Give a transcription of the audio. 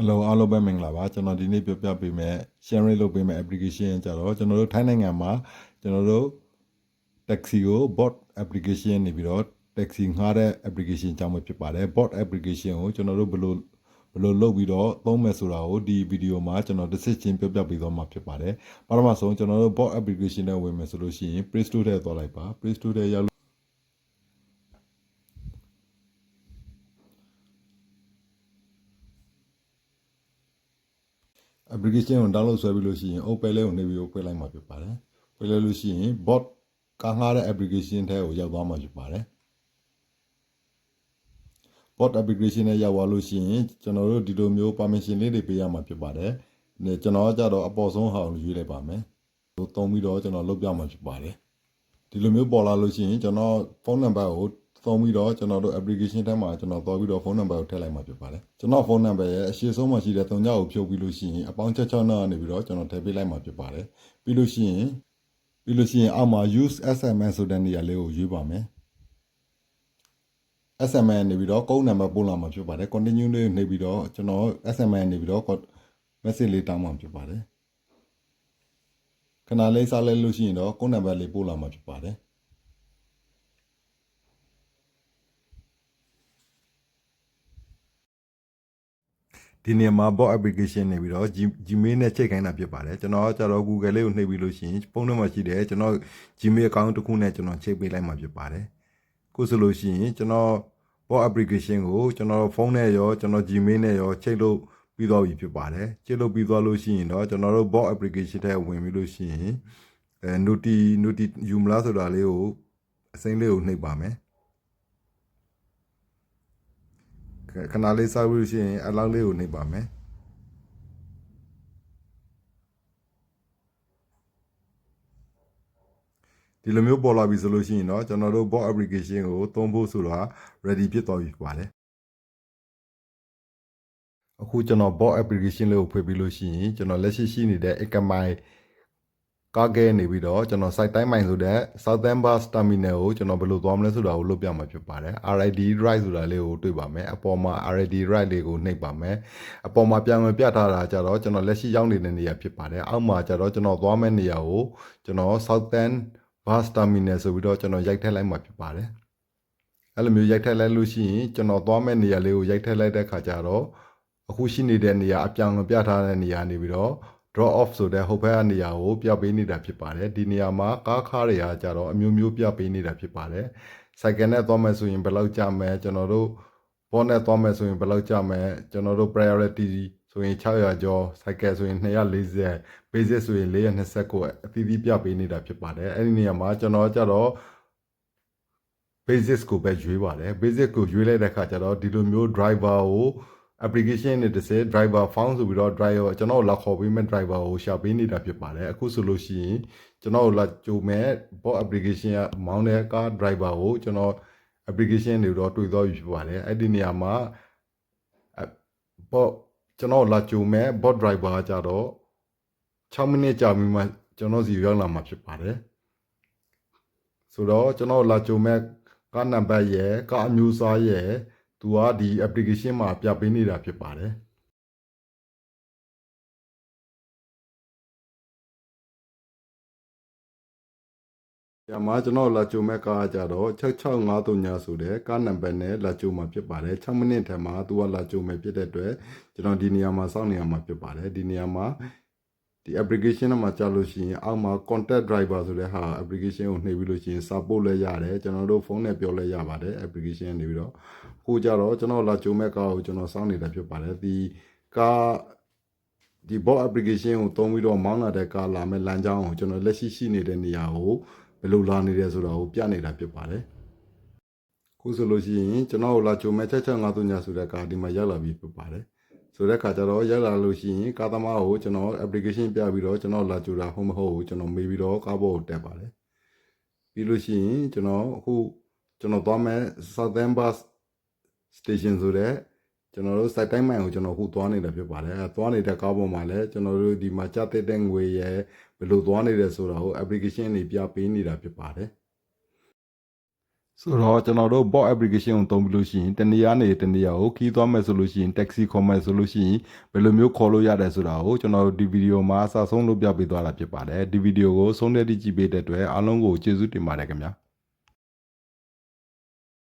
Hello အားလုံးပဲမင်္ဂလာပါကျွန်တော်ဒီနေ့ပြောပြပေးမယ် sharing လုပ်ပေးမယ် application ကြတော့ကျွန်တော်တို့ထိုင်းနိုင်ငံမှာကျွန်တော်တို့ taxi ကို bot application နေပြီးတော့ taxi ငှားတဲ့ application ကြောင့်ပဲဖြစ်ပါတယ် bot application ကိုကျွန်တော်တို့ဘယ်လိုလုပ်ပြီးတော့သုံးမယ်ဆိုတာကိုဒီဗီဒီယိုမှာကျွန်တော်တစ်ချက်ချင်းပြောပြပေးသွားမှာဖြစ်ပါတယ်ပထမဆုံးကျွန်တော်တို့ bot application နဲ့ဝင်မယ်ဆိုလို့ရှိရင် Play Store ထဲသွားလိုက်ပါ Play Store ထဲရောက်application ကို download ဆွဲပြီးလို့ရှိရင် open လေးကိုနှိပ်ပြီးဖွင့်လိုက်မှာဖြစ်ပါတယ်။ဖွင့်လိုက်လို့ရှိရင် bot ကငှားတဲ့ application ထဲကိုရောက်သွားမှာဖြစ်ပါတယ်။ bot application နဲ့ရောက်သွားလို့ရှိရင်ကျွန်တော်တို့ဒီလိုမျိုး permission လေးတွေပေးရမှာဖြစ်ပါတယ်။ကျွန်တော်ကကြတော့အပေါ်ဆုံးဟာကိုရွေးလိုက်ပါမယ်။ဟိုသုံးပြီးတော့ကျွန်တော်လုပ်ပြမှာဖြစ်ပါတယ်။ဒီလိုမျိုးပေါ်လာလို့ရှိရင်ကျွန်တော်ဖုန်းနံပါတ်ကိုသုံးပြီးတော့ကျွန်တော်တို့ application ထဲမှာကျွန်တော်သွားပြီးတော့ဖုန်းနံပါတ်ကိုထည့်လိုက်မှာဖြစ်ပါတယ်ကျွန်တော်ဖုန်းနံပါတ်ရဲ့အရှိဆုံးမှာရှိတဲ့3ညကိုဖြုတ်ပြီးလို့ရှိရင်အပေါင်း66နဲ့နေပြီးတော့ကျွန်တော်ထည့်ပေးလိုက်မှာဖြစ်ပါတယ်ပြီးလို့ရှိရင်အောက်မှာ use SMS ဆိုတဲ့နေရာလေးကိုရွေးပါမယ် SMS နေပြီးတော့ကုန်းနံပါတ်ပို့လာမှာဖြစ်ပါတယ် continue လေးနေပြီးတော့ကျွန်တော် SMS နေပြီးတော့ message လေးတောင်းမှာဖြစ်ပါတယ်ခဏလေးစားလိုက်လို့ရှိရင်တော့ကုန်းနံပါတ်လေးပို့လာမှာဖြစ်ပါတယ်ဒီနေရာမှာ bot application နေပြီးတော့ Gmail နဲ့ချိန်ခိုင်းတာဖြစ်ပါတယ်ကျွန်တော်ကျတော့ Google လေးကိုနှိပ်ပြီးလို့ရှိရင်ဖုန်းထဲမှာရှိတယ်ကျွန်တော် Gmail account တစ်ခုနဲ့ကျွန်တော်ချိန်ပေးလိုက်မှာဖြစ်ပါတယ်ခုဆိုလို့ရှိရင်ကျွန်တော် bot application ကိုကျွန်တော်ဖုန်းနဲ့ရောကျွန်တော် Gmail နဲ့ရောချိန်လို့ပြီးသွားပြီဖြစ်ပါတယ်ချိန်လို့ပြီးသွားလို့ရှိရင်တော့ကျွန်တော်တို့ bot application ထဲဝင်ပြီးလို့ရှိရင်noti ယူမလားဆိုတာလေးကိုအစိမ်းလေးကိုနှိပ်ပါမယ်ခဏလေးစောက်လို့ရှိရင်အလောက်လေးကိုနှိပ်ပါမယ်ဒီလိုမျိုးပေါ်လာပြီဆိုလို့ရှိရင်တော့ကျွန်တော်တို့ bot application ကိုသုံးဖို့ဆိုတာ ready ဖြစ်သွားပြီပါတယ်အခုကျွန်တော် bot application လေးကိုဖွင့်ပြီးလို့ရှိရင်ကျွန်တော်လက်ရှိနေတဲ့ Ekamai ကားကဲနေပြီးတော့ကျွန်တော် site တိုင်းမိုင်ဆိုတဲ့ Southern Bus Terminal ကိုကျွန်တော်ဘယ်လိုသွားမလဲဆိုတာကိုလုပ်ပြမှာဖြစ်ပါတယ် RID right ဆိုတာလေးကိုတွေ့ပါမယ်အပေါ်မှာ RID right လေးကိုနှိပ်ပါမယ်အပေါ်မှာပြန်ဝင်ပြထားတာကြတော့ကျွန်တော်လက်ရှိရောက်နေတဲ့နေရာဖြစ်ပါတယ်အောက်မှာကြတော့ကျွန်တော်သွားမယ့်နေရာကိုကျွန်တော် Southern Bus Terminal ဆိုပြီးတော့ကျွန်တော်ရိုက်ထည့်လိုက်မှာဖြစ်ပါတယ်အဲ့လိုမျိုးရိုက်ထည့်လိုက်လို့ရှိရင်ကျွန်တော်သွားမယ့်နေရာလေးကိုရိုက်ထည့်လိုက်တဲ့ခါကျတော့အခုရှိနေတဲ့နေရာအပြောင်းပြထားတဲ့နေရာနေပြီးတော့ draw off ဆိုတဲ့ဟိုဘက်ကနေရာကိုပြပေးနေတာဖြစ်ပါတယ်ဒီနေရာမှာကားခါးတွေကကြတော့အမျိုးမျိုးပြပေးနေတာဖြစ်ပါတယ်စိုက်ကယ်နဲ့သွားမယ်ဆိုရင်ဘယ်လောက်ကြာမယ်ကျွန်တော်တို့ဘောနဲ့သွားမယ်ဆိုရင်ဘယ်လောက်ကြာမယ်ကျွန်တော်တို့ priority ဆိုရင်600ကျော်စိုက်ကယ်ဆိုရင်240 basic ဆိုရင်429အသီးသီးပြပေးနေတာဖြစ်ပါတယ်အဲ့ဒီနေရာမှာကျွန်တော်ကြတော့ basic ကိုပဲရွေးပါတယ် basic ကိုရွေးလိုက်တဲ့အခါကျတော့ဒီလိုမျိုး driver ကို application နဲ့တစ်စက် driver found ဆိုပြီးတော့ driver ကျွန်တော်လာခေါ်ပေးမဲ့ driver ကိုရှာပေးနေတာဖြစ်ပါတယ်အခုဆိုလို့ရှိရင်ကျွန်တော်လာကြိုမဲ့ bot application ကမောင်းတဲ့ကား driver ကိုကျွန်တော် application တွေတော့တွေ့သွားပြီဖြစ်ပါတယ်အဲ့ဒီနေရာမှာ bot ကျွန်တော်လာကြိုမဲ့ bot driver ကကြတော့6မိနစ်ကြာပြီးမှကျွန်တော်စီရောက်လာမှာဖြစ်ပါတယ်ဆိုတော့ကျွန်တော်လာကြိုမဲ့ကားနံပါတ်ရဲ့ကားအမျိုးအစားရဲ့သူကဒီ application မှာပြပေးနေတာဖြစ်ပါတယ်။ညမှာကျွန်တော်လာကြိုမဲ့ကားကြတော့6653ညဆိုတဲ့ကားနံပါတ်နဲ့လာကြိုမှာဖြစ်ပါတယ်6မိနစ်ထဲမှာသူကလာကြိုမယ်ဖြစ်တဲ့အတွက်ကျွန်တော်ဒီနေရာမှာစောင့်နေရမှာဖြစ်ပါတယ်ဒီနေရာမှာဒီ application မှာကြာလို့ရှိရင်အောက်မှာ contact driver ဆိုတဲ့ဟာ application ကိုနှိပ်ပြီးလို့ရှိရင်စာပို့လဲရတယ်ကျွန်တော်တို့ဖုန်းနဲ့ပြောလဲရပါတယ် application နေပြီးတော့ကိုကြတော့ကျွန်တော်လာကြိုမဲ့ကားကိုကျွန်တော်စောင့်နေတာဖြစ်ပါတယ်ဒီကားဒီ bot application ကိုသုံးပြီးတော့မောင်းလာတဲ့ကားလာမဲ့လမ်းကြောင်းကိုကျွန်တော်လက်ရှိနေတဲ့နေရာကိုဘယ်လိုလာနေတယ်ဆိုတာကိုပြနေတာဖြစ်ပါတယ်ခုဆိုလို့ရှိရင်ကျွန်တော်လာကြိုမဲ့6653ညဆိုတဲ့ကားဒီမှာရောက်လာပြီဖြစ်ပါတယ်ဆိုတဲ့ခါကျတော့ရောက်လာလို့ရှိရင်ကားသမားကိုကျွန်တော် application ပြပြီးတော့ကျွန်တော်လာကြိုတာဟုတ်မဟုတ်ကိုကျွန်တော်မေးပြီးတော့ကားပေါ်ကိုတက်ပါတယ်ပြီးလို့ရှိရင်ကျွန်တော်အခုကျွန်တော်သွားမဲ့ Southern Bus Station ဆိုတဲ့ကျွန်တော်တို့ site တိုင်းမှန်ကိုကျွန်တော်ခုသွားနေတာဖြစ်ပါတယ်အဲသွားနေတဲ့ကားပေါ်မှာလည်းကျွန်တော်တို့ဒီမှာကြာတဲ့ငွေရဲ့ဘယ်လိုသွားနေတယ်ဆိုတာကို application တွေပြပေးနေတာဖြစ်ပါတယ် ဆိုတော့ကျွန်တော်တို့ bot application ကိုသုံးပြီးလို့ရှိရင်တနေရာနေတနေရာကိုခီးသွားမယ်ဆိုလို့ရှိရင် taxi ခေါ်မယ်ဆိုလို့ရှိရင်ဘယ်လိုမျိုးခေါ်လို့ရတယ်ဆိုတာကိုကျွန်တော်တို့ဒီဗီဒီယိုမှာအစဆုံးလုပ်ပြပေးသွားတာဖြစ်ပါတယ်ဒီဗီဒီယိုကိုဆုံးဖြတ်ကြည့်ပေးတဲ့အတွက်အားလုံးကိုကျေးဇူးတင်ပါတယ်ခင်ဗျာ